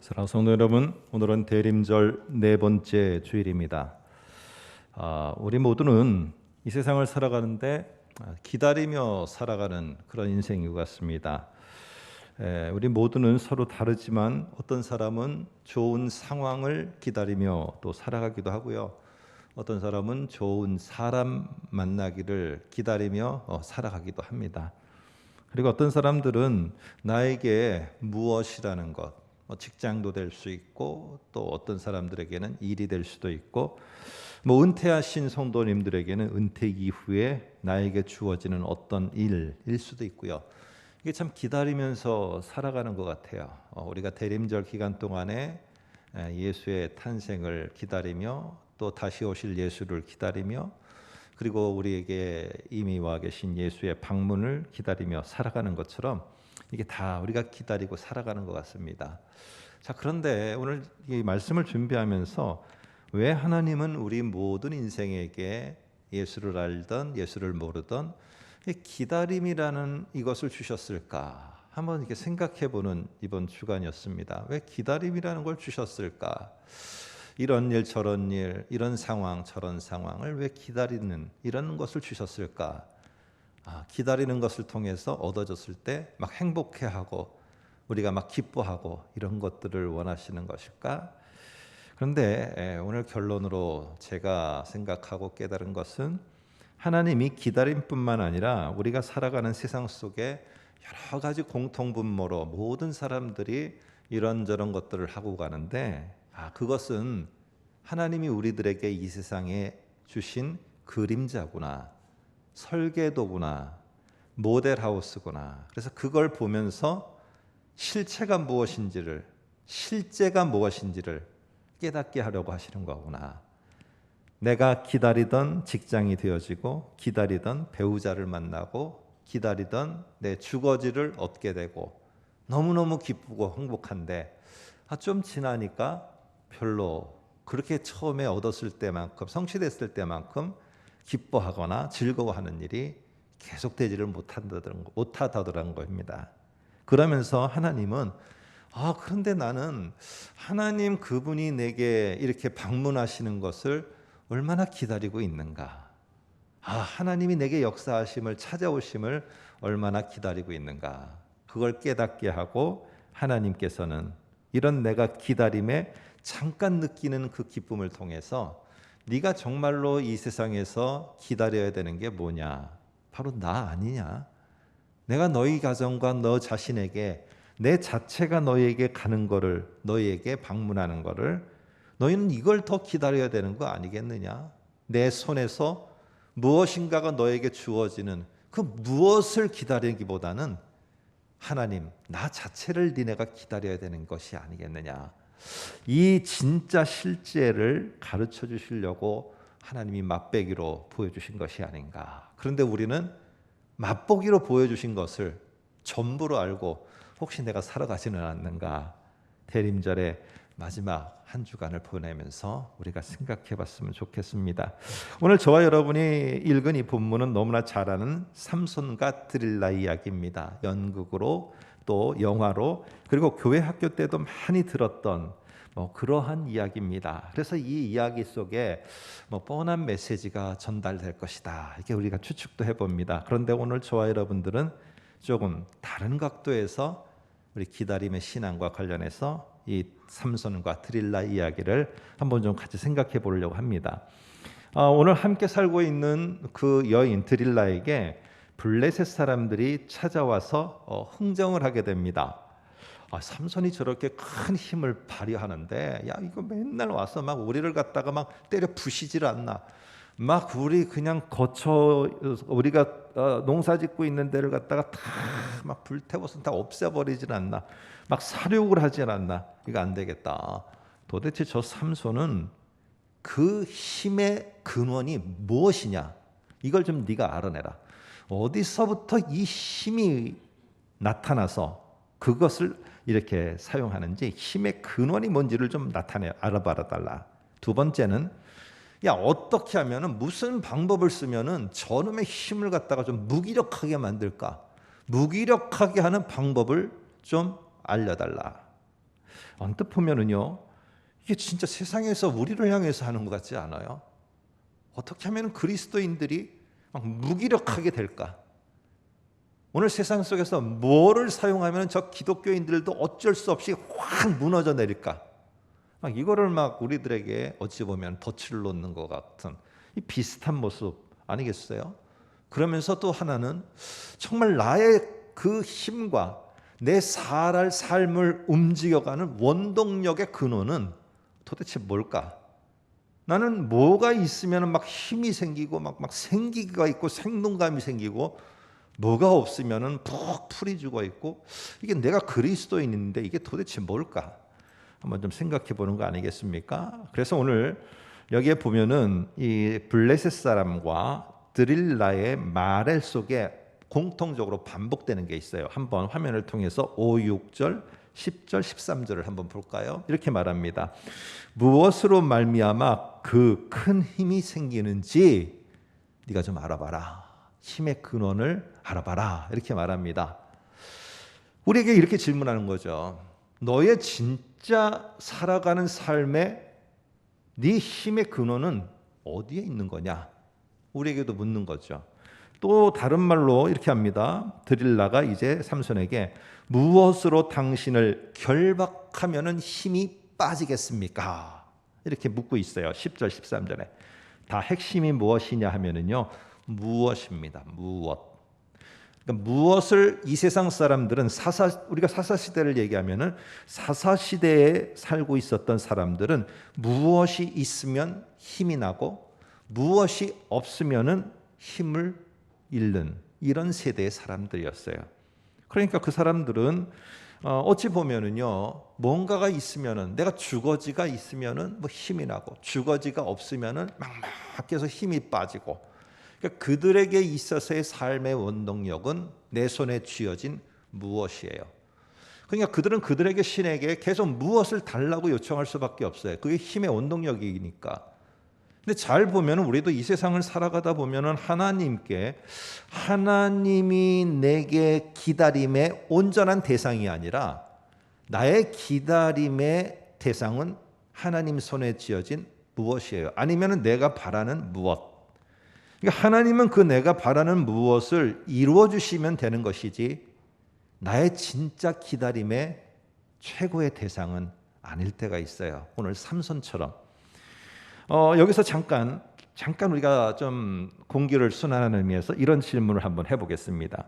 사랑하는 성도 여러분, 오늘은 대림절 네 번째 주일입니다. 우리 모두는 이 세상을 살아가는데 기다리며 살아가는 그런 인생인 것 같습니다. 우리 모두는 서로 다르지만 어떤 사람은 좋은 상황을 기다리며 또 살아가기도 하고요. 어떤 사람은 좋은 사람 만나기를 기다리며 살아가기도 합니다. 그리고 어떤 사람들은 나에게 무엇이라는 것, 직장도 될 수 있고 또 어떤 사람들에게는 일이 될 수도 있고 은퇴하신 성도님들에게는 은퇴 이후에 나에게 주어지는 어떤 일일 수도 있고요. 이게 참 기다리면서 살아가는 것 같아요. 우리가 대림절 기간 동안에 예수의 탄생을 기다리며 또 다시 오실 예수를 기다리며 그리고 우리에게 이미 와 계신 예수의 방문을 기다리며 살아가는 것처럼 이게 다 우리가 기다리고 살아가는 것 같습니다. 자, 그런데 오늘 이 말씀을 준비하면서 왜 하나님은 우리 모든 인생에게 예수를 알던 예수를 모르던 기다림이라는 이것을 주셨을까? 한번 이렇게 생각해보는 이번 주간이었습니다. 왜 기다림이라는 걸 주셨을까? 이런 일 저런 일, 이런 상황 저런 상황을 왜 기다리는 이런 것을 주셨을까? 기다리는 것을 통해서 얻어졌을 때 막 행복해하고 우리가 막 기뻐하고 이런 것들을 원하시는 것일까? 그런데 오늘 결론으로 제가 생각하고 깨달은 것은 하나님이 기다림뿐만 아니라 우리가 살아가는 세상 속에 여러 가지 공통분모로 모든 사람들이 이런저런 것들을 하고 가는데 그것은 하나님이 우리들에게 이 세상에 주신 그림자구나, 설계도구나, 모델하우스구나. 그래서 그걸 보면서 실체가 무엇인지를, 실제가 무엇인지를 깨닫게 하려고 하시는 거구나. 내가 기다리던 직장이 되어지고 기다리던 배우자를 만나고 기다리던 내 주거지를 얻게 되고 너무너무 기쁘고 행복한데 좀 지나니까 별로 그렇게 처음에 얻었을 때만큼 성취됐을 때만큼 기뻐하거나 즐거워하는 일이 계속되지를 못하더라는 겁니다. 그러면서 하나님은 그런데 나는 하나님 그분이 내게 이렇게 방문하시는 것을 얼마나 기다리고 있는가. 하나님이 내게 역사하심을 찾아오심을 얼마나 기다리고 있는가. 그걸 깨닫게 하고 하나님께서는 이런 내가 기다림에 잠깐 느끼는 그 기쁨을 통해서 네가 정말로 이 세상에서 기다려야 되는 게 뭐냐? 바로 나 아니냐? 내가 너희 가정과 너 자신에게 내 자체가 너희에게 가는 거를, 너희에게 방문하는 거를 너희는 이걸 더 기다려야 되는 거 아니겠느냐? 내 손에서 무엇인가가 너에게 주어지는 그 무엇을 기다리기보다는 하나님, 나 자체를 니네가 기다려야 되는 것이 아니겠느냐? 이 진짜 실제를 가르쳐 주시려고 하나님이 맛배기로 보여주신 것이 아닌가. 그런데 우리는 맛보기로 보여주신 것을 전부로 알고 혹시 내가 살아가지는 않는가. 대림절의 마지막 한 주간을 보내면서 우리가 생각해 봤으면 좋겠습니다. 오늘 저와 여러분이 읽은 이 본문은 너무나 잘 아는 삼손과 드릴라 이야기입니다. 연극으로 또 영화로 그리고 교회 학교 때도 많이 들었던 그러한 이야기입니다. 그래서 이 이야기 속에 뻔한 메시지가 전달될 것이다. 이렇게 우리가 추측도 해봅니다. 그런데 오늘 저와 여러분들은 조금 다른 각도에서 우리 기다림의 신앙과 관련해서 이 삼손과 드릴라 이야기를 한번 좀 같이 생각해 보려고 합니다. 오늘 함께 살고 있는 그 여인 드릴라에게 블레셋 사람들이 찾아와서 흥정을 하게 됩니다. 삼손이 저렇게 큰 힘을 발휘하는데 이거 맨날 와서 막 우리를 갖다가 막 때려 부시질 않나. 막 우리 그냥 우리가 농사 짓고 있는 데를 갖다가 다 막 불태워서 다 없애버리질 않나. 막 살육을 하질 않나. 이거 안 되겠다. 도대체 저 삼손은 그 힘의 근원이 무엇이냐? 이걸 좀 네가 알아내라. 어디서부터 이 힘이 나타나서 그것을 이렇게 사용하는지 힘의 근원이 뭔지를 좀 알아봐 달라. 두 번째는 어떻게 하면은 무슨 방법을 쓰면은 저놈의 힘을 갖다가 좀 무기력하게 만들까? 무기력하게 하는 방법을 좀 알려달라. 언뜻 보면은요, 이게 진짜 세상에서 우리를 향해서 하는 것 같지 않아요? 어떻게 하면 그리스도인들이 막 무기력하게 될까? 오늘 세상 속에서 뭐를 사용하면 저 기독교인들도 어쩔 수 없이 확 무너져 내릴까? 막 이거를 막 우리들에게 어찌 보면 덫을 놓는 것 같은 이 비슷한 모습 아니겠어요? 그러면서 또 하나는 정말 나의 그 힘과 내 살아갈 삶을 움직여가는 원동력의 근원은 도대체 뭘까? 나는 뭐가 있으면 막 힘이 생기고 막 생기가 있고 생동감이 생기고, 뭐가 없으면은 푹 풀이 죽어 있고, 이게 내가 그리스도인인데 이게 도대체 뭘까? 한번 좀 생각해 보는 거 아니겠습니까? 그래서 오늘 여기에 보면은 이 블레셋 사람과 드릴라의 말엘 속에 공통적으로 반복되는 게 있어요. 한번 화면을 통해서 5, 6절, 10절, 13절을 한번 볼까요? 이렇게 말합니다. 무엇으로 말미암아 그 큰 힘이 생기는지 네가 좀 알아봐라. 힘의 근원을 알아봐라. 이렇게 말합니다. 우리에게 이렇게 질문하는 거죠. 너의 진짜 살아가는 삶에 네 힘의 근원은 어디에 있는 거냐? 우리에게도 묻는 거죠. 또 다른 말로 이렇게 합니다. 드릴라가 이제 삼손에게 무엇으로 당신을 결박하면은 힘이 빠지겠습니까? 이렇게 묻고 있어요. 10절 13절에. 다 핵심이 무엇이냐 하면은요, 무엇입니다. 무엇. 그러니까 무엇을 이 세상 사람들은 우리가 사사 시대를 얘기하면은 사사 시대에 살고 있었던 사람들은 무엇이 있으면 힘이 나고 무엇이 없으면은 힘을 잃는 이런 세대의 사람들이었어요. 그러니까 그 사람들은 어찌 보면은요, 뭔가가 있으면은, 내가 주거지가 있으면은 뭐 힘이 나고 주거지가 없으면은 막막해서 힘이 빠지고, 그러니까 그들에게 있어서의 삶의 원동력은 내 손에 쥐어진 무엇이에요. 그러니까 그들은 그들에게 신에게 계속 무엇을 달라고 요청할 수밖에 없어요. 그게 힘의 원동력이니까. 근데 잘 보면 우리도 이 세상을 살아가다 보면은 하나님이 내게 기다림의 온전한 대상이 아니라 나의 기다림의 대상은 하나님 손에 쥐어진 무엇이에요. 아니면은 내가 바라는 무엇. 그러니까 하나님은 그 내가 바라는 무엇을 이루어 주시면 되는 것이지 나의 진짜 기다림의 최고의 대상은 아닐 때가 있어요. 오늘 삼손처럼. 여기서 잠깐 우리가 좀 공기를 순환하는 의미에서 이런 질문을 한번 해보겠습니다.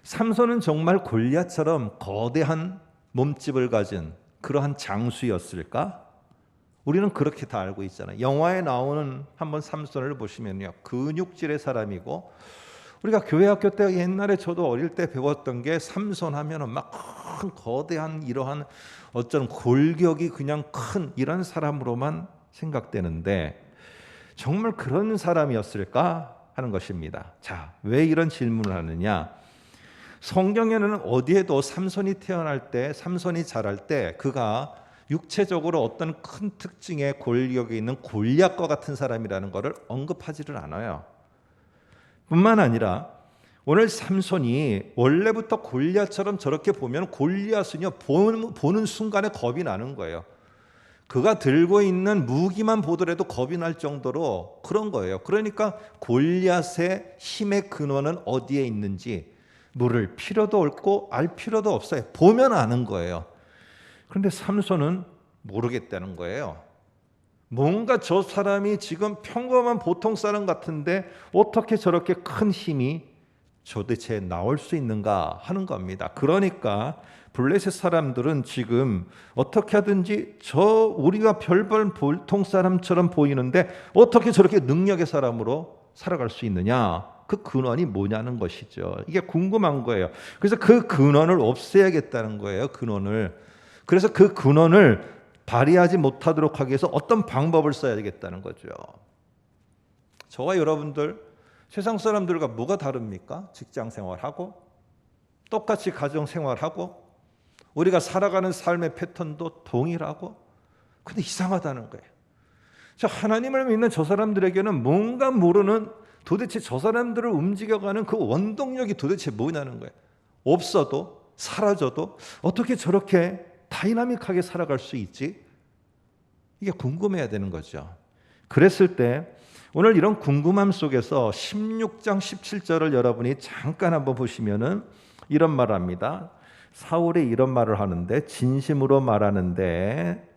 삼손은 정말 골리앗처럼 거대한 몸집을 가진 그러한 장수였을까? 우리는 그렇게 다 알고 있잖아요. 영화에 나오는 한번 삼손을 보시면요, 근육질의 사람이고, 우리가 교회 학교 때 옛날에 저도 어릴 때 배웠던 게 삼손 하면은 막 큰 거대한 이러한 어떤 골격이 그냥 큰 이런 사람으로만 생각되는데 정말 그런 사람이었을까 하는 것입니다. 자, 왜 이런 질문을 하느냐? 성경에는 어디에도 삼손이 태어날 때, 삼손이 자랄 때 그가 육체적으로 어떤 큰 특징의 골격이 있는 골리앗과 같은 사람이라는 것을 언급하지를 않아요. 뿐만 아니라 오늘 삼손이 원래부터 골리앗처럼 저렇게 보면 골리앗은요, 보는 순간에 겁이 나는 거예요. 그가 들고 있는 무기만 보더라도 겁이 날 정도로 그런 거예요. 그러니까 골리앗의 힘의 근원은 어디에 있는지 물을 필요도 없고 알 필요도 없어요. 보면 아는 거예요. 그런데 삼손은 모르겠다는 거예요. 뭔가 저 사람이 지금 평범한 보통 사람 같은데 어떻게 저렇게 큰 힘이 도대체 나올 수 있는가 하는 겁니다. 그러니까 블레셋 사람들은 지금 어떻게 하든지 우리가 별별 보통 사람처럼 보이는데 어떻게 저렇게 능력의 사람으로 살아갈 수 있느냐, 그 근원이 뭐냐는 것이죠. 이게 궁금한 거예요. 그래서 그 근원을 없애야겠다는 거예요. 그래서 그 근원을 발휘하지 못하도록 하기 위해서 어떤 방법을 써야 되겠다는 거죠. 저와 여러분들 세상 사람들과 뭐가 다릅니까? 직장 생활하고 똑같이 가정 생활하고 우리가 살아가는 삶의 패턴도 동일하고, 근데 이상하다는 거예요. 하나님을 믿는 저 사람들에게는 뭔가 모르는, 도대체 저 사람들을 움직여가는 그 원동력이 도대체 뭐냐는 거예요. 없어도 사라져도 어떻게 저렇게 다이나믹하게 살아갈 수 있지? 이게 궁금해야 되는 거죠. 그랬을 때 오늘 이런 궁금함 속에서 16장 17절을 여러분이 잠깐 한번 보시면은 이런 말을 합니다. 사울이 이런 말을 하는데, 진심으로 말하는데,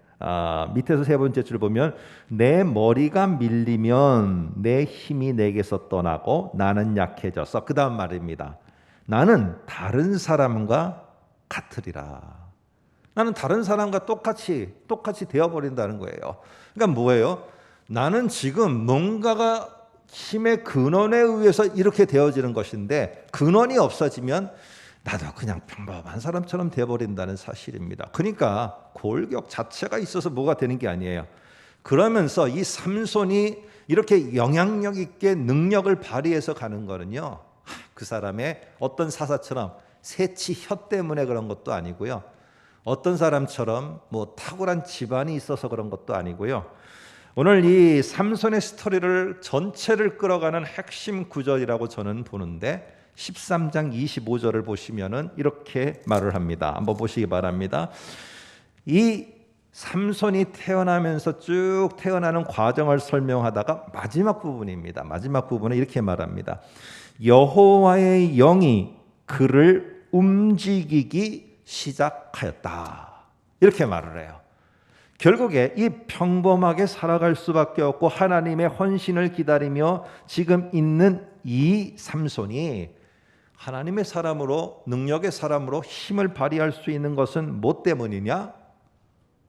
밑에서 세 번째 줄 보면 내 머리가 밀리면 내 힘이 내게서 떠나고 나는 약해져서, 그 다음 말입니다. 나는 다른 사람과 같으리라. 나는 다른 사람과 똑같이 되어버린다는 거예요. 그러니까 뭐예요? 나는 지금 뭔가가 힘의 근원에 의해서 이렇게 되어지는 것인데, 근원이 없어지면 나도 그냥 평범한 사람처럼 되어버린다는 사실입니다. 그러니까 골격 자체가 있어서 뭐가 되는 게 아니에요. 그러면서 이 삼손이 이렇게 영향력 있게 능력을 발휘해서 가는 거는요, 그 사람의 어떤 사사처럼 새치 혀 때문에 그런 것도 아니고요, 어떤 사람처럼 뭐 탁월한 집안이 있어서 그런 것도 아니고요. 오늘 이 삼손의 스토리를 전체를 끌어가는 핵심 구절이라고 저는 보는데, 13장 25절을 보시면은 이렇게 말을 합니다. 한번 보시기 바랍니다. 이 삼손이 태어나면서 쭉 태어나는 과정을 설명하다가 마지막 부분입니다. 마지막 부분에 이렇게 말합니다. 여호와의 영이 그를 움직이기 시작하였다. 이렇게 말을 해요. 결국에 이 평범하게 살아갈 수밖에 없고 하나님의 헌신을 기다리며 지금 있는 이 삼손이 하나님의 사람으로, 능력의 사람으로 힘을 발휘할 수 있는 것은 뭐 때문이냐?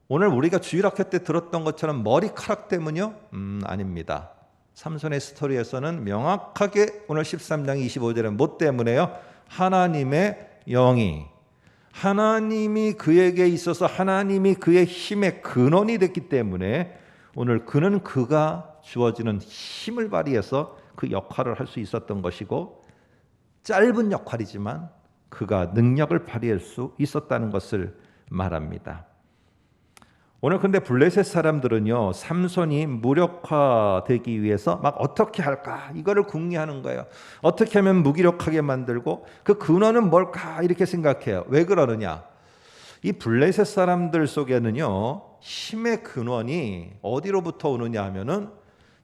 오늘 우리가 주일학교 때 들었던 것처럼 머리카락 때문이요? 아닙니다. 삼손의 스토리에서는 명확하게 오늘 13장 25절에 뭐 때문에요? 하나님의 영이, 하나님이 그에게 있어서 하나님이 그의 힘의 근원이 됐기 때문에 오늘 그는 그가 주어지는 힘을 발휘해서 그 역할을 할 수 있었던 것이고, 짧은 역할이지만 그가 능력을 발휘할 수 있었다는 것을 말합니다. 오늘 근데 블레셋 사람들은요, 삼손이 무력화되기 위해서 막 어떻게 할까 이거를 궁리하는 거예요. 어떻게 하면 무기력하게 만들고, 그 근원은 뭘까 이렇게 생각해요. 왜 그러느냐? 이 블레셋 사람들 속에는요, 힘의 근원이 어디로부터 오느냐 하면은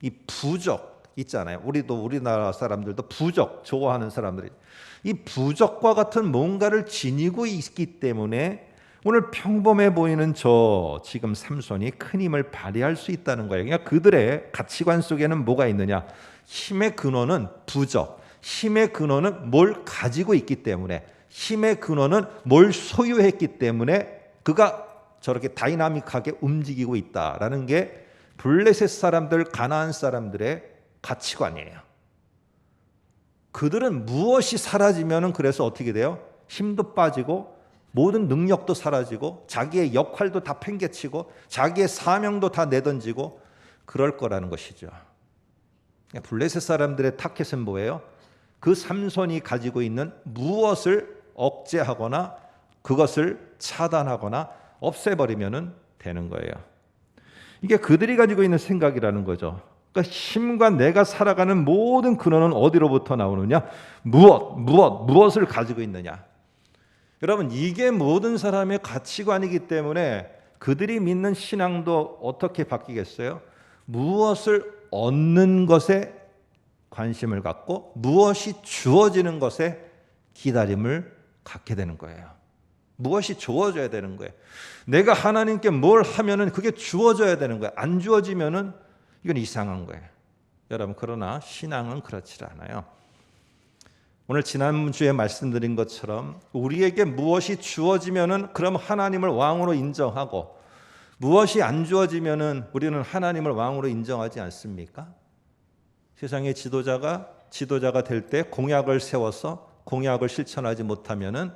이 부적 있잖아요. 우리나라 사람들도 부적 좋아하는 사람들이, 이 부적과 같은 뭔가를 지니고 있기 때문에 오늘 평범해 보이는 저 지금 삼손이 큰 힘을 발휘할 수 있다는 거예요. 그러니까 그들의 가치관 속에는 뭐가 있느냐? 힘의 근원은 부적, 힘의 근원은 뭘 가지고 있기 때문에, 힘의 근원은 뭘 소유했기 때문에 그가 저렇게 다이나믹하게 움직이고 있다라는 게 블레셋 사람들, 가나안 사람들의 가치관이에요. 그들은 무엇이 사라지면은 그래서 어떻게 돼요? 힘도 빠지고 모든 능력도 사라지고 자기의 역할도 다 팽개치고 자기의 사명도 다 내던지고 그럴 거라는 것이죠. 블레셋 사람들의 타겟은 뭐예요? 그 삼손이 가지고 있는 무엇을 억제하거나 그것을 차단하거나 없애버리면 되는 거예요. 이게 그들이 가지고 있는 생각이라는 거죠. 그러니까 힘과 내가 살아가는 모든 근원은 어디로부터 나오느냐? 무엇을 가지고 있느냐? 여러분, 이게 모든 사람의 가치관이기 때문에 그들이 믿는 신앙도 어떻게 바뀌겠어요? 무엇을 얻는 것에 관심을 갖고 무엇이 주어지는 것에 기다림을 갖게 되는 거예요. 무엇이 주어져야 되는 거예요. 내가 하나님께 뭘 하면은 그게 주어져야 되는 거예요. 안 주어지면은 이건 이상한 거예요. 여러분, 그러나 신앙은 그렇지 않아요. 오늘 지난주에 말씀드린 것처럼 우리에게 무엇이 주어지면은 그럼 하나님을 왕으로 인정하고, 무엇이 안 주어지면은 우리는 하나님을 왕으로 인정하지 않습니까? 세상의 지도자가 될 때 공약을 세워서 공약을 실천하지 못하면은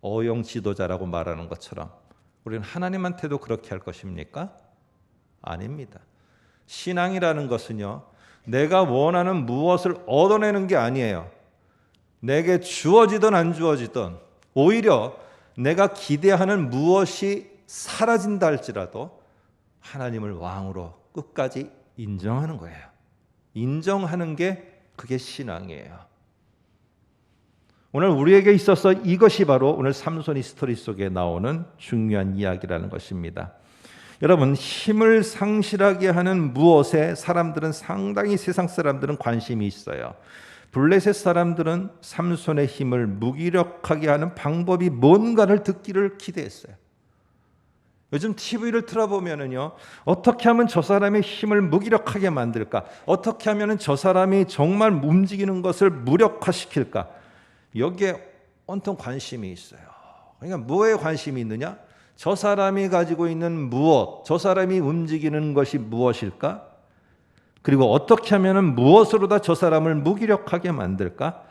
어용 지도자라고 말하는 것처럼 우리는 하나님한테도 그렇게 할 것입니까? 아닙니다. 신앙이라는 것은요, 내가 원하는 무엇을 얻어내는 게 아니에요. 내게 주어지든 안 주어지든 오히려 내가 기대하는 무엇이 사라진다 할지라도 하나님을 왕으로 끝까지 인정하는 거예요. 인정하는 게 그게 신앙이에요. 오늘 우리에게 있어서 이것이 바로 오늘 삼손이 스토리 속에 나오는 중요한 이야기라는 것입니다. 여러분, 힘을 상실하게 하는 무엇에 사람들은 상당히 세상 사람들은 관심이 있어요. 블레셋 사람들은 삼손의 힘을 무기력하게 하는 방법이 뭔가를 듣기를 기대했어요. 요즘 TV를 틀어보면은요, 어떻게 하면 저 사람의 힘을 무기력하게 만들까? 어떻게 하면 저 사람이 정말 움직이는 것을 무력화시킬까? 여기에 온통 관심이 있어요. 그러니까 뭐에 관심이 있느냐? 저 사람이 가지고 있는 무엇, 저 사람이 움직이는 것이 무엇일까? 그리고 어떻게 하면 무엇으로다 저 사람을 무기력하게 만들까?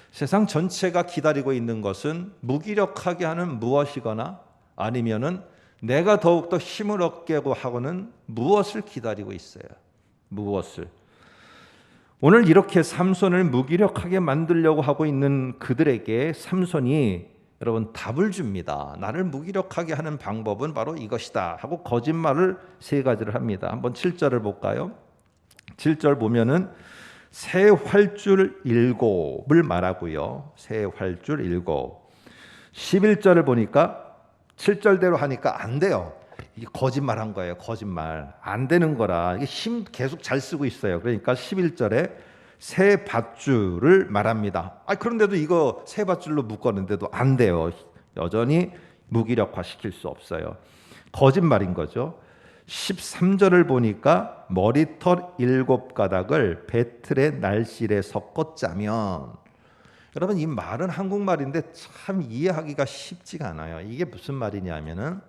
세상 전체가 기다리고 있는 것은 무기력하게 하는 무엇이거나 아니면은 내가 더욱더 힘을 얻게 하고는 무엇을 기다리고 있어요. 무엇을. 오늘 이렇게 삼손을 무기력하게 만들려고 하고 있는 그들에게 삼손이 여러분 답을 줍니다. 나를 무기력하게 하는 방법은 바로 이것이다 하고 거짓말을 세 가지를 합니다. 한번 7절을 볼까요? 7절 보면은 새 활줄 7을 말하고요. 새 활줄 7. 11절을 보니까 7절대로 하니까 안 돼요. 이게 거짓말한 거예요. 거짓말. 안 되는 거라. 이게 힘 계속 잘 쓰고 있어요. 그러니까 11절에 새 밧줄을 말합니다. 그런데도 이거 새 밧줄로 묶었는데도 안 돼요. 여전히 무기력화시킬 수 없어요. 거짓말인 거죠. 13절을 보니까 머리털 7가닥을 배틀의 날실에 섞어 짜면, 여러분 이 말은 한국말인데 참 이해하기가 쉽지가 않아요. 이게 무슨 말이냐면은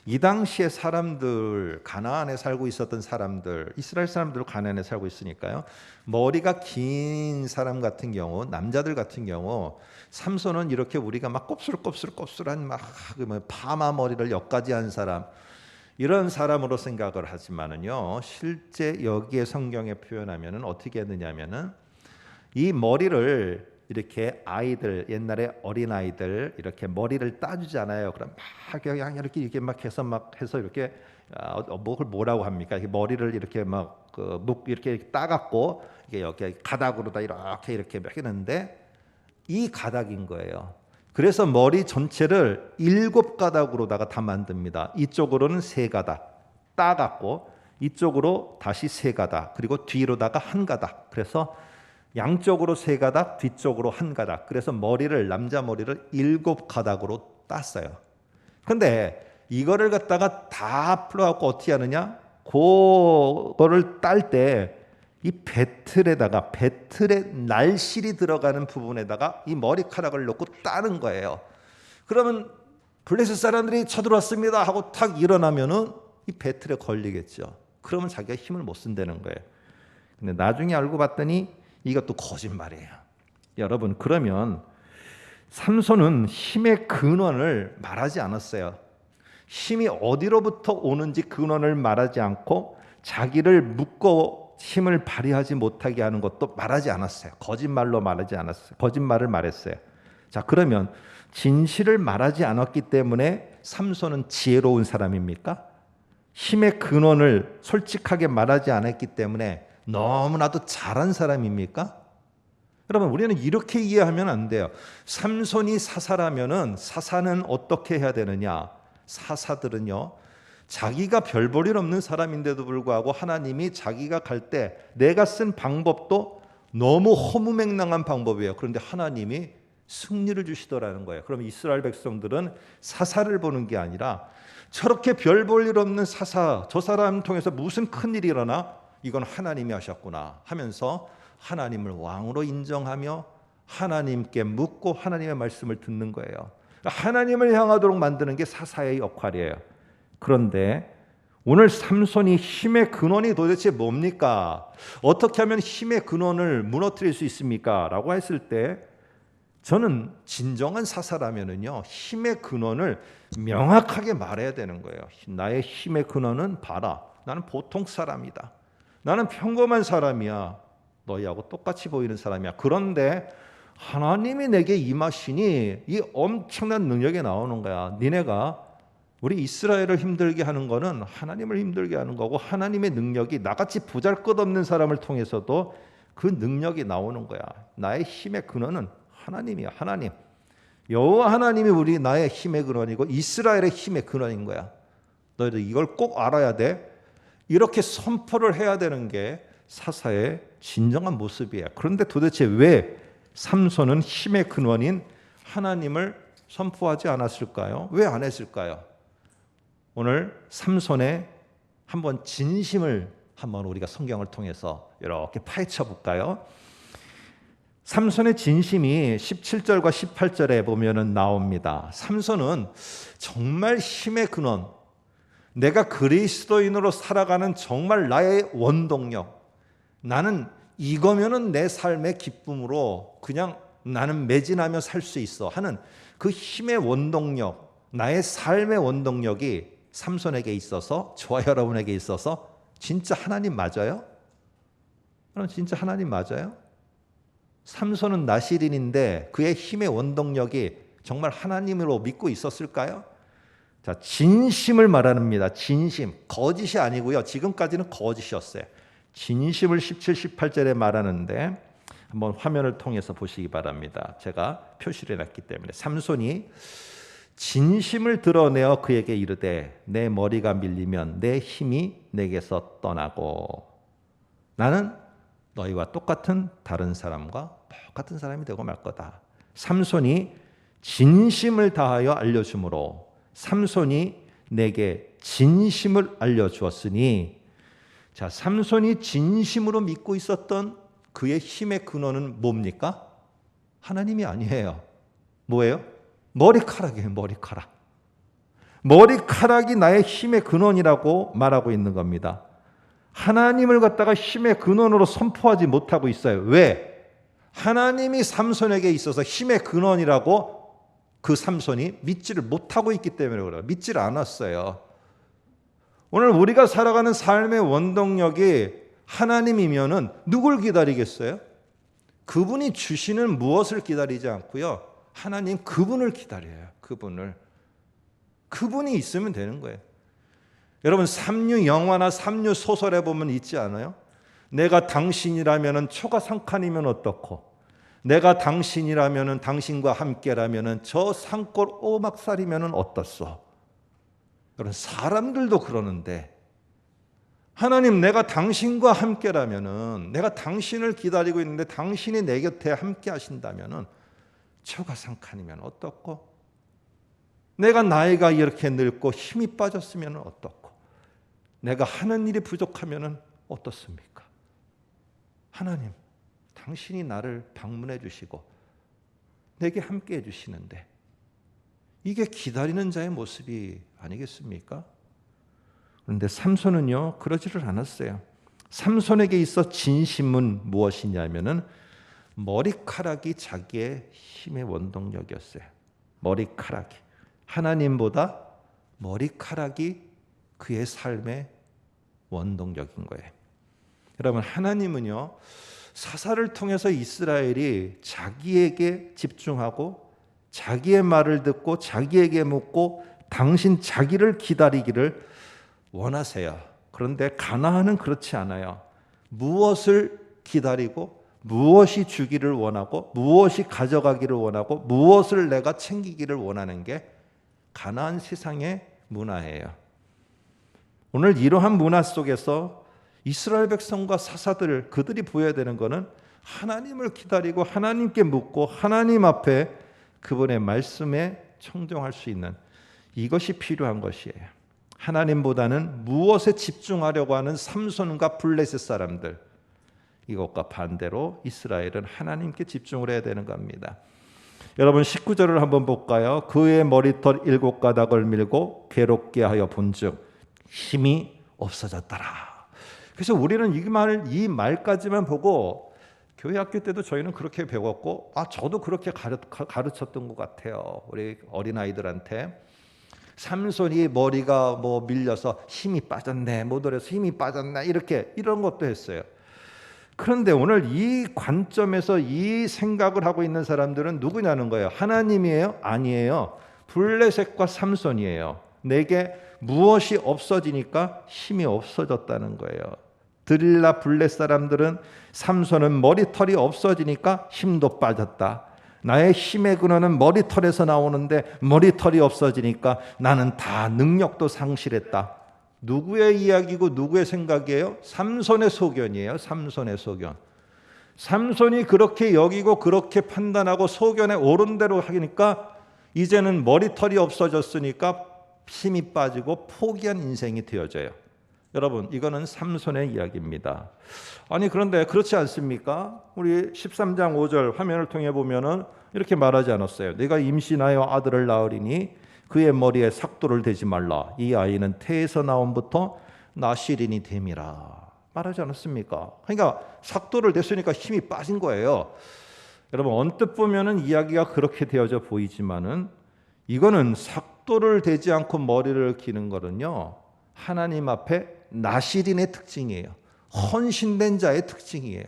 이 당시에 사람들, 가나안에 살고 있었던 사람들, 이스라엘 사람들 가나안에 살고 있으니까요. 머리가 긴 사람 같은 경우, 남자들 같은 경우, 삼손은 이렇게 우리가 막 곱슬곱슬한 막 파마 머리를 여기까지 한 사람, 이런 사람으로 생각을 하지만은요, 실제 여기에 성경에 표현하면은 어떻게 했느냐면은 이 머리를 이렇게 아이들, 옛날에 어린 아이들 이렇게 머리를 따주잖아요. 그럼 막 그냥 이렇게 막 해서 이렇게 뭐라고 합니까? 이렇게 머리를 이렇게 막 이렇게 따갖고 이게 여기 가닥으로다 이렇게 막 했는데 이 가닥인 거예요. 그래서 머리 전체를 7가닥으로다가 다 만듭니다. 이쪽으로는 3가닥 따갖고 이쪽으로 다시 3가닥 그리고 뒤로다가 1가닥. 그래서 양쪽으로 3가닥, 뒤쪽으로 1가닥. 그래서 남자 머리를 7가닥으로 땄어요. 그런데 이거를 갖다가 다 풀어갖고 어떻게 하느냐? 그거를 딸 때 이 배틀의 날실이 들어가는 부분에다가 이 머리카락을 넣고 따는 거예요. 그러면 블레셋 사람들이 쳐들어왔습니다 하고 탁 일어나면은 이 배틀에 걸리겠죠. 그러면 자기가 힘을 못 쓴다는 거예요. 근데 나중에 알고 봤더니 이것도 거짓말이에요. 여러분, 그러면 삼손은 힘의 근원을 말하지 않았어요. 힘이 어디로부터 오는지 근원을 말하지 않고 자기를 묶어 힘을 발휘하지 못하게 하는 것도 말하지 않았어요. 거짓말로 말하지 않았어요. 거짓말을 말했어요. 자, 그러면 진실을 말하지 않았기 때문에 삼손은 지혜로운 사람입니까? 힘의 근원을 솔직하게 말하지 않았기 때문에 너무나도 잘한 사람입니까? 여러분, 우리는 이렇게 이해하면 안 돼요. 삼손이 사사라면은 사사는 어떻게 해야 되느냐? 사사들은요, 자기가 별 볼 일 없는 사람인데도 불구하고 하나님이 자기가 갈 때 내가 쓴 방법도 너무 허무맹랑한 방법이에요. 그런데 하나님이 승리를 주시더라는 거예요. 그럼 이스라엘 백성들은 사사를 보는 게 아니라 저렇게 별 볼 일 없는 사사, 저 사람 통해서 무슨 큰일이 일어나? 이건 하나님이 하셨구나 하면서 하나님을 왕으로 인정하며 하나님께 묻고 하나님의 말씀을 듣는 거예요. 하나님을 향하도록 만드는 게 사사의 역할이에요. 그런데 오늘 삼손이 힘의 근원이 도대체 뭡니까? 어떻게 하면 힘의 근원을 무너뜨릴 수 있습니까? 라고 했을 때 저는 진정한 사사라면은요, 힘의 근원을 명확하게 말해야 되는 거예요. 나의 힘의 근원은 봐라. 나는 보통 사람이다. 나는 평범한 사람이야. 너희하고 똑같이 보이는 사람이야. 그런데 하나님이 내게 임하시니 이 엄청난 능력이 나오는 거야. 니네가 우리 이스라엘을 힘들게 하는 거는 하나님을 힘들게 하는 거고, 하나님의 능력이 나같이 보잘것없는 사람을 통해서도 그 능력이 나오는 거야. 나의 힘의 근원은 하나님이야. 하나님. 여호와 하나님이 우리 나의 힘의 근원이고 이스라엘의 힘의 근원인 거야. 너희들 이걸 꼭 알아야 돼. 이렇게 선포를 해야 되는 게 사사의 진정한 모습이에요. 그런데 도대체 왜 삼손은 힘의 근원인 하나님을 선포하지 않았을까요? 왜 안 했을까요? 오늘 삼손의 한번 진심을 한번 우리가 성경을 통해서 이렇게 파헤쳐 볼까요? 삼손의 진심이 17절과 18절에 보면은 나옵니다. 삼손은 정말 힘의 근원, 내가 그리스도인으로 살아가는 정말 나의 원동력, 나는 이거면은 내 삶의 기쁨으로 그냥 나는 매진하며 살 수 있어 하는 그 힘의 원동력, 나의 삶의 원동력이 삼손에게 있어서, 저와 여러분에게 있어서 진짜 하나님 맞아요? 그럼 진짜 하나님 맞아요? 삼손은 나시린인데 그의 힘의 원동력이 정말 하나님으로 믿고 있었을까요? 자, 진심을 말합니다. 진심. 거짓이 아니고요. 지금까지는 거짓이었어요. 진심을 17, 18절에 말하는데 한번 화면을 통해서 보시기 바랍니다. 제가 표시를 해놨기 때문에. 삼손이 진심을 드러내어 그에게 이르되 내 머리가 밀리면 내 힘이 내게서 떠나고 나는 너희와 똑같은 다른 사람과 똑같은 사람이 되고 말 거다. 삼손이 진심을 다하여 알려주므로 삼손이 내게 진심을 알려주었으니, 자, 삼손이 진심으로 믿고 있었던 그의 힘의 근원은 뭡니까? 하나님이 아니에요. 뭐예요? 머리카락이에요. 머리카락. 머리카락이 나의 힘의 근원이라고 말하고 있는 겁니다. 하나님을 갖다가 힘의 근원으로 선포하지 못하고 있어요. 왜? 하나님이 삼손에게 있어서 힘의 근원이라고 그 삼손이 믿지를 못하고 있기 때문에 그래요. 믿지를 않았어요. 오늘 우리가 살아가는 삶의 원동력이 하나님이면은 누굴 기다리겠어요? 그분이 주시는 무엇을 기다리지 않고요. 하나님 그분을 기다려요. 그분이 있으면 되는 거예요. 여러분, 삼류 영화나 삼류 소설에 보면 있지 않아요? 내가 당신이라면은 초가 삼칸이면 어떻고, 내가 당신이라면은 당신과 함께라면은 저 산골 오막살이면은 어떻소? 여러분, 사람들도 그러는데 하나님, 내가 당신과 함께라면은, 내가 당신을 기다리고 있는데 당신이 내 곁에 함께 하신다면은 초가 삼칸이면 어떻고, 내가 나이가 이렇게 늙고 힘이 빠졌으면 어떻고, 내가 하는 일이 부족하면 어떻습니까? 하나님, 당신이 나를 방문해 주시고 내게 함께 해 주시는데 이게 기다리는 자의 모습이 아니겠습니까? 그런데 삼손은요, 그러지를 않았어요. 삼손에게 있어 진심은 무엇이냐면은 머리카락이 자기의 힘의 원동력이었어요. 머리카락이. 하나님보다 머리카락이 그의 삶의 원동력인 거예요. 여러분, 하나님은요, 사사를 통해서 이스라엘이 자기에게 집중하고 자기의 말을 듣고 자기에게 묻고 당신 자기를 기다리기를 원하세요. 그런데 가나안은 그렇지 않아요. 무엇을 기다리고 무엇이 주기를 원하고 무엇이 가져가기를 원하고 무엇을 내가 챙기기를 원하는 게 가나안 세상의 문화예요. 오늘 이러한 문화 속에서 이스라엘 백성과 사사들, 그들이 보여야 되는 것은 하나님을 기다리고 하나님께 묻고 하나님 앞에 그분의 말씀에 청종할 수 있는 이것이 필요한 것이에요. 하나님보다는 무엇에 집중하려고 하는 삼손과 블레셋 사람들, 이것과 반대로 이스라엘은 하나님께 집중을 해야 되는 겁니다. 여러분, 19절을 한번 볼까요? 그의 머리털 7가닥을 밀고 괴롭게 하여 본즉 힘이 없어졌더라. 그래서 우리는 이 말까지만 보고 교회 학교 때도 저희는 그렇게 배웠고, 저도 그렇게 가르쳤던 것 같아요. 우리 어린아이들한테. 삼손이 머리가 밀려서 힘이 빠졌네, 모델에서 힘이 빠졌네, 이런 것도 했어요. 그런데 오늘 이 관점에서 이 생각을 하고 있는 사람들은 누구냐는 거예요. 하나님이에요? 아니에요. 블레셋과 삼손이에요. 내게 무엇이 없어지니까 힘이 없어졌다는 거예요. 드릴라 블레셋 사람들은 삼손은 머리털이 없어지니까 힘도 빠졌다. 나의 힘의 근원은 머리털에서 나오는데 머리털이 없어지니까 나는 다 능력도 상실했다. 누구의 이야기고 누구의 생각이에요? 삼손의 소견이에요. 삼손의 소견. 삼손이 그렇게 여기고 그렇게 판단하고 소견에 옳은 대로 하니까 이제는 머리털이 없어졌으니까 힘이 빠지고 포기한 인생이 되어져요. 여러분, 이거는 삼손의 이야기입니다. 아니, 그런데 그렇지 않습니까? 우리 13장 5절 화면을 통해 보면은 이렇게 말하지 않았어요. 내가 임신하여 아들을 낳으리니 그의 머리에 삭도를 대지 말라. 이 아이는 태에서 나옴부터 나실인이 됨이라. 말하지 않았습니까? 그러니까 삭도를 댔으니까 힘이 빠진 거예요. 여러분, 언뜻 보면은 이야기가 그렇게 되어져 보이지만은 이거는 삭도를 대지 않고 머리를 기는 거는요, 하나님 앞에 나실인의 특징이에요. 헌신된 자의 특징이에요.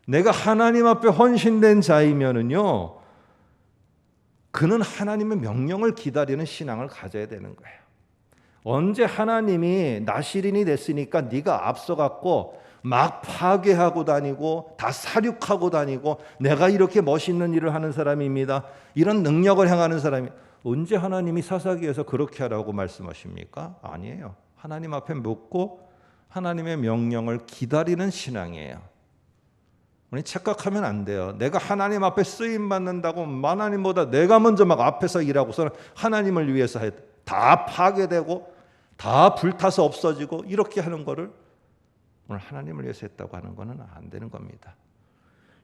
내가 하나님 앞에 헌신된 자이면은요, 그는 하나님의 명령을 기다리는 신앙을 가져야 되는 거예요. 언제 하나님이 나실인이 됐으니까 네가 앞서갖고 막 파괴하고 다니고 다 사륙하고 다니고 내가 이렇게 멋있는 일을 하는 사람입니다, 이런 능력을 행하는 사람이, 언제 하나님이 사사기에서 그렇게 하라고 말씀하십니까? 아니에요. 하나님 앞에 묻고 하나님의 명령을 기다리는 신앙이에요. 우리 착각하면 안 돼요. 내가 하나님 앞에 쓰임 받는다고 하나님보다 내가 먼저 막 앞에서 일하고서는 하나님을 위해서 다 파괴되고 다 불타서 없어지고 이렇게 하는 거를 오늘 하나님을 위해서 했다고 하는 거는 안 되는 겁니다.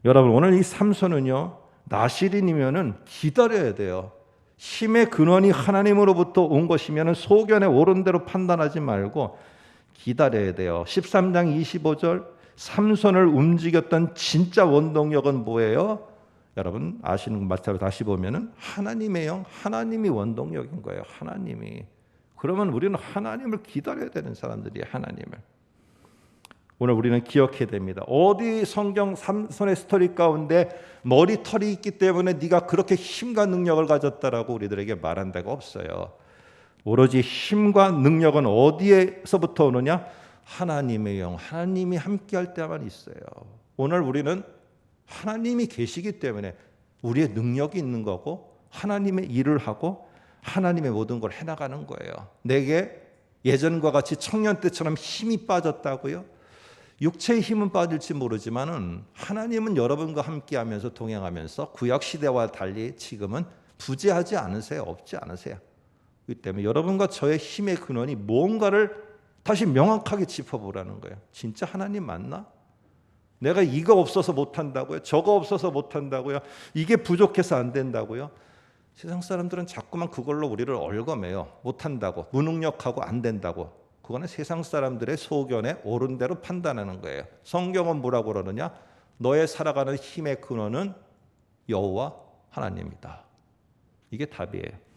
여러분, 오늘 이 삼손은요, 나실인이면은 기다려야 돼요. 힘의 근원이 하나님으로부터 온 것이면 소견에 옳은 대로 판단하지 말고 기다려야 돼요. 13장 25절 삼손을 움직였던 진짜 원동력은 뭐예요? 여러분 아시는 것처럼 다시 보면은 하나님의 영, 하나님이 원동력인 거예요. 하나님이. 그러면 우리는 하나님을 기다려야 되는 사람들이에요. 하나님을. 오늘 우리는 기억해야 됩니다. 어디 성경 삼손의 스토리 가운데 머리털이 있기 때문에 네가 그렇게 힘과 능력을 가졌다라고 우리들에게 말한 데가 없어요. 오로지 힘과 능력은 어디에서부터 오느냐? 하나님의 영, 하나님이 함께할 때만 있어요. 오늘 우리는 하나님이 계시기 때문에 우리의 능력이 있는 거고 하나님의 일을 하고 하나님의 모든 걸 해나가는 거예요. 내게 예전과 같이 청년 때처럼 힘이 빠졌다고요? 육체의 힘은 빠질지 모르지만은 하나님은 여러분과 함께하면서 동행하면서 구약 시대와 달리 지금은 부재하지 않으세요. 없지 않으세요. 그렇기 때문에 여러분과 저의 힘의 근원이 뭔가를 다시 명확하게 짚어보라는 거예요. 진짜 하나님 맞나? 내가 이거 없어서 못한다고요? 저거 없어서 못한다고요? 이게 부족해서 안 된다고요? 세상 사람들은 자꾸만 그걸로 우리를 얽어매요. 못한다고, 무능력하고 안 된다고. 그거는 세상 사람들의 소견에 옳은 대로 판단하는 거예요. 성경은 뭐라고 그러느냐? 너의 살아가는 힘의 근원은 여호와 하나님이다. 이게 답이에요.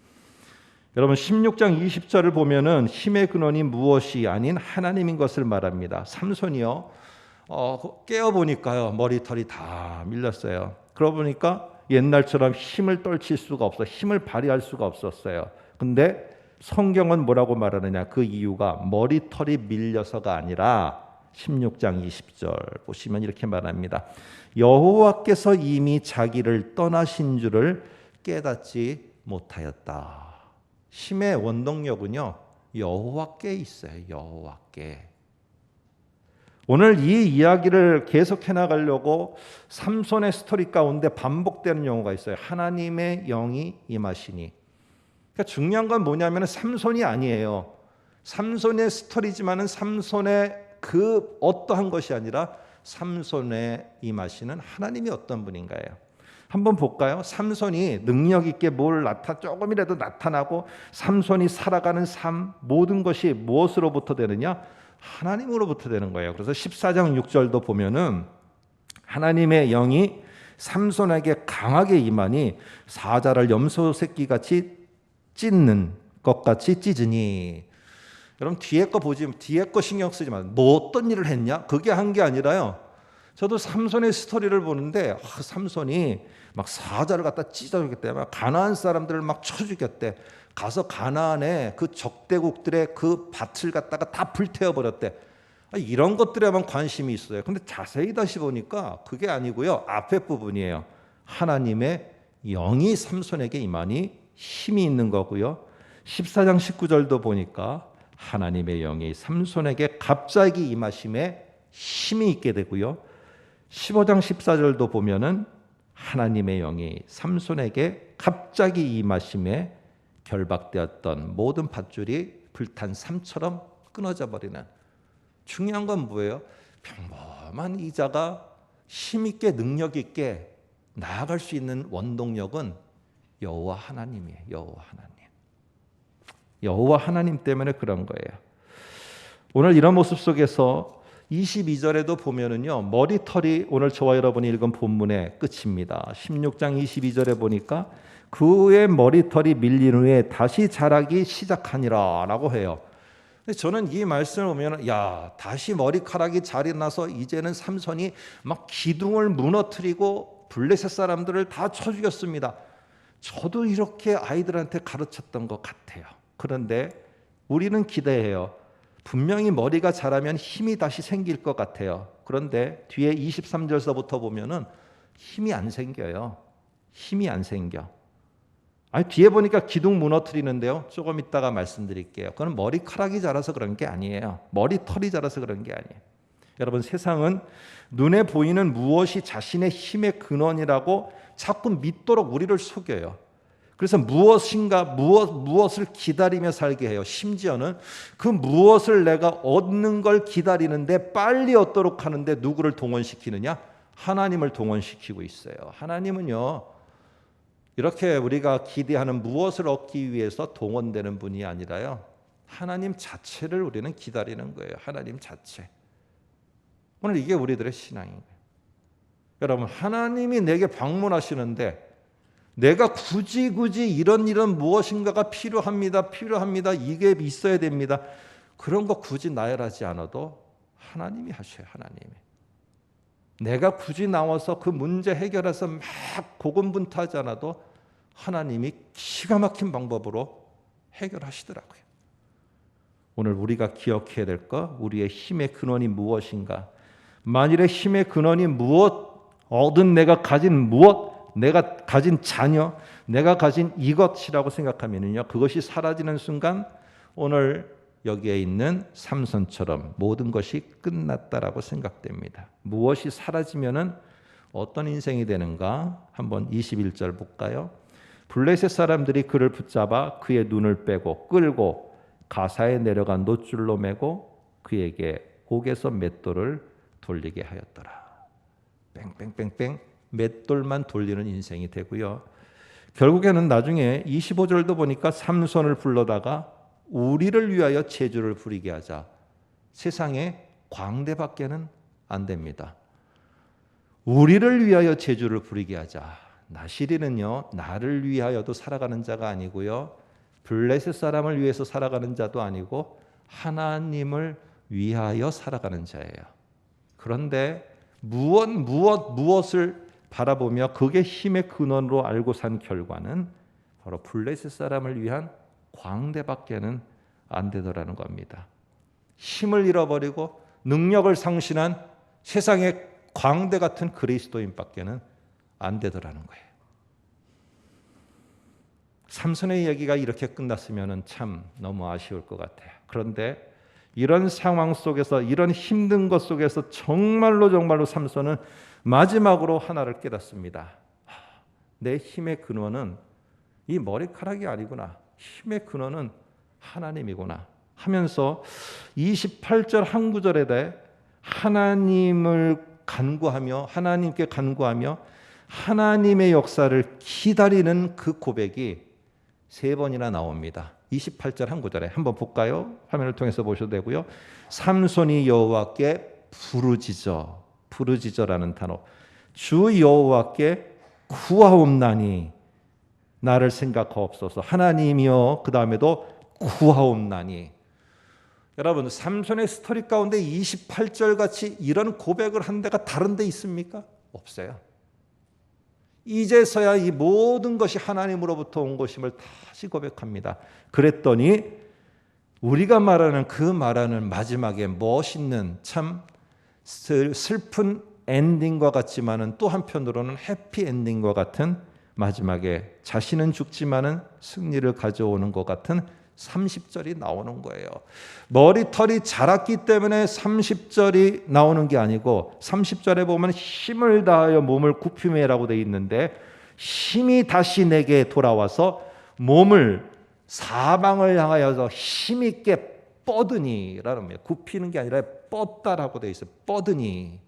여러분 16장 20절을 보면은 힘의 근원이 무엇이 아닌 하나님인 것을 말합니다. 삼손이요, 깨어보니까요 머리털이 다 밀렸어요. 그러고 보니까 옛날처럼 힘을 떨칠 수가 없어, 힘을 발휘할 수가 없었어요. 근데 성경은 뭐라고 말하느냐? 그 이유가 머리털이 밀려서가 아니라 16장 20절 보시면 이렇게 말합니다. 여호와께서 이미 자기를 떠나신 줄을 깨닫지 못하였다. 힘의 원동력은요 여호와께 있어요. 여호와께. 오늘 이 이야기를 계속해 나가려고 삼손의 스토리 가운데 반복되는 용어가 있어요. 하나님의 영이 임하시니. 그러니까 중요한 건 뭐냐면 삼손이 아니에요. 삼손의 스토리지만은 삼손의 그 어떠한 것이 아니라 삼손의 임하시는 하나님이 어떤 분인가요? 한번 볼까요? 삼손이 능력 있게 조금이라도 나타나고 삼손이 살아가는 삶 모든 것이 무엇으로부터 되느냐? 하나님으로부터 되는 거예요. 그래서 14장 6절도 보면은 하나님의 영이 삼손에게 강하게 임하니 사자를 염소 새끼같이 찢는 것 같이 찢으니. 여러분 뒤에 거 뒤에 거 신경 쓰지 마세요. 뭐 어떤 일을 했냐? 그게 한 게 아니라요. 저도 삼손의 스토리를 보는데 삼손이 막 사자를 갖다 찢어 죽였대. 막 가나안 사람들을 막 쳐 죽였대. 가서 가나안에 그 적대국들의 그 밭을 갖다가 다 불태워 버렸대. 이런 것들에만 관심이 있어요. 근데 자세히 다시 보니까 그게 아니고요. 앞에 부분이에요. 하나님의 영이 삼손에게 임하니 힘이 있는 거고요. 14장 19절도 보니까 하나님의 영이 삼손에게 갑자기 임하심에 힘이 있게 되고요. 15장 14절도 보면은 하나님의 영이 삼손에게 갑자기 임하심에 결박되었던 모든 밧줄이 불탄 삼처럼 끊어져 버리는. 중요한 건 뭐예요? 평범한 이 자가 힘있게 능력 있게 나아갈 수 있는 원동력은 여호와 하나님이에요. 여호와 하나님. 여호와 하나님 때문에 그런 거예요. 오늘 이런 모습 속에서 22절에도 보면은요, 머리털이 오늘 저와 여러분이 읽은 본문의 끝입니다. 16장 22절에 보니까 그의 머리털이 밀린 후에 다시 자라기 시작하니라 라고 해요. 근데 저는 이 말씀을 보면 다시 머리카락이 자리 나서 이제는 삼손이 막 기둥을 무너뜨리고 블레셋 사람들을 다 쳐 죽였습니다. 저도 이렇게 아이들한테 가르쳤던 것 같아요. 그런데 우리는 기대해요. 분명히 머리가 자라면 힘이 다시 생길 것 같아요. 그런데 뒤에 23절서부터 보면은 힘이 안 생겨요. 힘이 안 생겨. 뒤에 보니까 기둥 무너뜨리는데요. 조금 이따가 말씀드릴게요. 그건 머리카락이 자라서 그런 게 아니에요. 머리털이 자라서 그런 게 아니에요. 여러분, 세상은 눈에 보이는 무엇이 자신의 힘의 근원이라고 자꾸 믿도록 우리를 속여요. 그래서 무엇을 기다리며 살게 해요. 심지어는 그 무엇을 내가 얻는 걸 기다리는데 빨리 얻도록 하는데 누구를 동원시키느냐? 하나님을 동원시키고 있어요. 하나님은요, 이렇게 우리가 기대하는 무엇을 얻기 위해서 동원되는 분이 아니라요, 하나님 자체를 우리는 기다리는 거예요. 하나님 자체. 오늘 이게 우리들의 신앙인 거예요. 여러분, 하나님이 내게 방문하시는데 내가 굳이 이런 무엇인가가 필요합니다. 이게 있어야 됩니다. 그런 거 굳이 나열하지 않아도 하나님이 하셔요. 하나님이. 내가 굳이 나와서 그 문제 해결해서 막 고군분투하지 않아도 하나님이 기가 막힌 방법으로 해결하시더라고요. 오늘 우리가 기억해야 될 거, 우리의 힘의 근원이 무엇인가? 만일의 힘의 근원이 무엇, 얻은 내가 가진 무엇, 내가 가진 자녀, 내가 가진 이것이라고 생각하면요, 그것이 사라지는 순간 오늘 여기에 있는 삼손처럼 모든 것이 끝났다라고 생각됩니다. 무엇이 사라지면은 어떤 인생이 되는가? 한번 21절 볼까요? 블레셋 사람들이 그를 붙잡아 그의 눈을 빼고 끌고 가사에 내려간 놋줄로 매고 그에게 옥에서 맷돌을 돌리게 하였더라. 뺑뺑뺑뺑 맷돌만 돌리는 인생이 되고요. 결국에는 나중에 25절도 보니까 삼손을 불러다가 우리를 위하여 제주를 부리게 하자. 세상에 광대밖에는 안 됩니다. 우리를 위하여 제주를 부리게 하자. 나시리는요, 나를 위하여도 살아가는 자가 아니고요, 블레셋 사람을 위해서 살아가는 자도 아니고 하나님을 위하여 살아가는 자예요. 그런데 무엇을 바라보며 그게 힘의 근원으로 알고 산 결과는 바로 블레셋 사람을 위한 광대밖에는 안 되더라는 겁니다. 힘을 잃어버리고 능력을 상실한 세상의 광대 같은 그리스도인밖에는 안 되더라는 거예요. 삼손의 얘기가 이렇게 끝났으면 참 너무 아쉬울 것 같아요. 그런데 이런 상황 속에서, 이런 힘든 것 속에서 정말로 삼손은 마지막으로 하나를 깨닫습니다. 내 힘의 근원은 이 머리카락이 아니구나. 힘의 근원은 하나님이구나 하면서 28절 한 구절에 대해 하나님을 간구하며, 하나님께 간구하며 하나님의 역사를 기다리는 그 고백이 3번이나 나옵니다. 28절 한 구절에 한번 볼까요? 화면을 통해서 보셔도 되고요. 삼손이 여호와께 부르짖어라는 단어. 주 여호와께 구하옵나니 나를 생각하옵소서. 하나님이여, 그 다음에도 구하옵나니. 여러분, 삼손의 스토리 가운데 28절 같이 이런 고백을 한 데가 다른 데 있습니까? 없어요. 이제서야 이 모든 것이 하나님으로부터 온 것임을 다시 고백합니다. 그랬더니 우리가 말하는 마지막에 멋있는 참 슬픈 엔딩과 같지만은 또 한편으로는 해피 엔딩과 같은 마지막에 자신은 죽지만은 승리를 가져오는 것 같은 30절이 나오는 거예요. 머리털이 자랐기 때문에 30절이 나오는 게 아니고 30절에 보면 힘을 다하여 몸을 굽히매라고 되어 있는데 힘이 다시 내게 돌아와서 몸을 사방을 향하여서 힘있게 뻗으니라는 거예요. 굽히는 게 아니라 뻗다라고 되어 있어요. 뻗으니.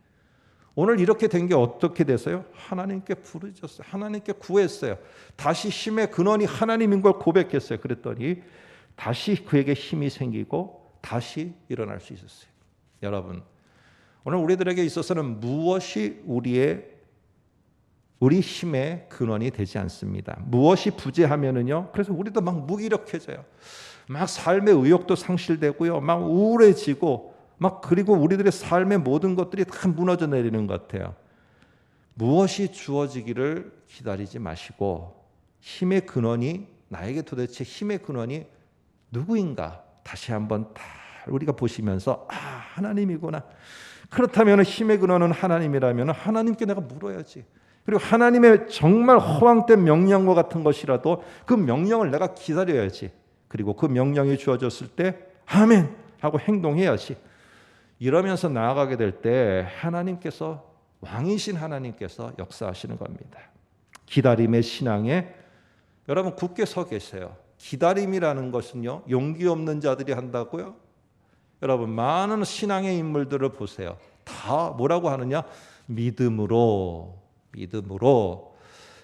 오늘 이렇게 된 게 어떻게 돼서요? 하나님께 부르짖었어요. 하나님께 구했어요. 다시 힘의 근원이 하나님인 걸 고백했어요. 그랬더니 다시 그에게 힘이 생기고 다시 일어날 수 있었어요. 여러분, 오늘 우리들에게 있어서는 무엇이 우리 힘의 근원이 되지 않습니다. 무엇이 부재하면은요. 그래서 우리도 막 무기력해져요. 막 삶의 의욕도 상실되고요. 막 우울해지고 그리고 우리들의 삶의 모든 것들이 다 무너져 내리는 것 같아요. 무엇이 주어지기를 기다리지 마시고 힘의 근원이 나에게 도대체 힘의 근원이 누구인가 다시 한번 다 우리가 보시면서 하나님이구나. 그렇다면 힘의 근원은 하나님이라면 하나님께 내가 물어야지. 그리고 하나님의 정말 허황된 명령과 같은 것이라도 그 명령을 내가 기다려야지. 그리고 그 명령이 주어졌을 때 아멘 하고 행동해야지. 이러면서 나아가게 될 때 하나님께서 왕이신 하나님께서 역사하시는 겁니다. 기다림의 신앙에 여러분 굳게 서 계세요. 기다림이라는 것은요. 용기 없는 자들이 한다고요? 여러분 많은 신앙의 인물들을 보세요. 다 뭐라고 하느냐? 믿음으로.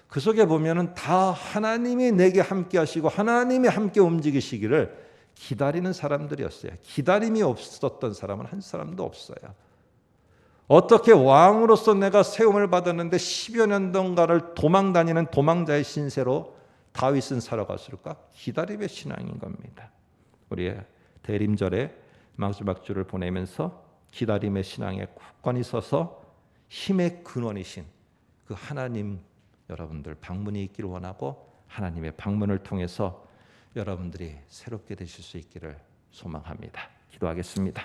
그 속에 보면은 다 하나님이 내게 함께 하시고 하나님이 함께 움직이시기를 기다리는 사람들이었어요. 기다림이 없었던 사람은 한 사람도 없어요. 어떻게 왕으로서 내가 세움을 받았는데 10여 년 동안을 도망다니는 도망자의 신세로 다윗은 살아갔을까? 기다림의 신앙인 겁니다. 우리의 대림절에 마지막 주를 보내면서 기다림의 신앙에 굳건히 서서 힘의 근원이신 그 하나님 여러분들 방문이 있기를 원하고 하나님의 방문을 통해서 여러분들이 새롭게 되실 수 있기를 소망합니다. 기도하겠습니다.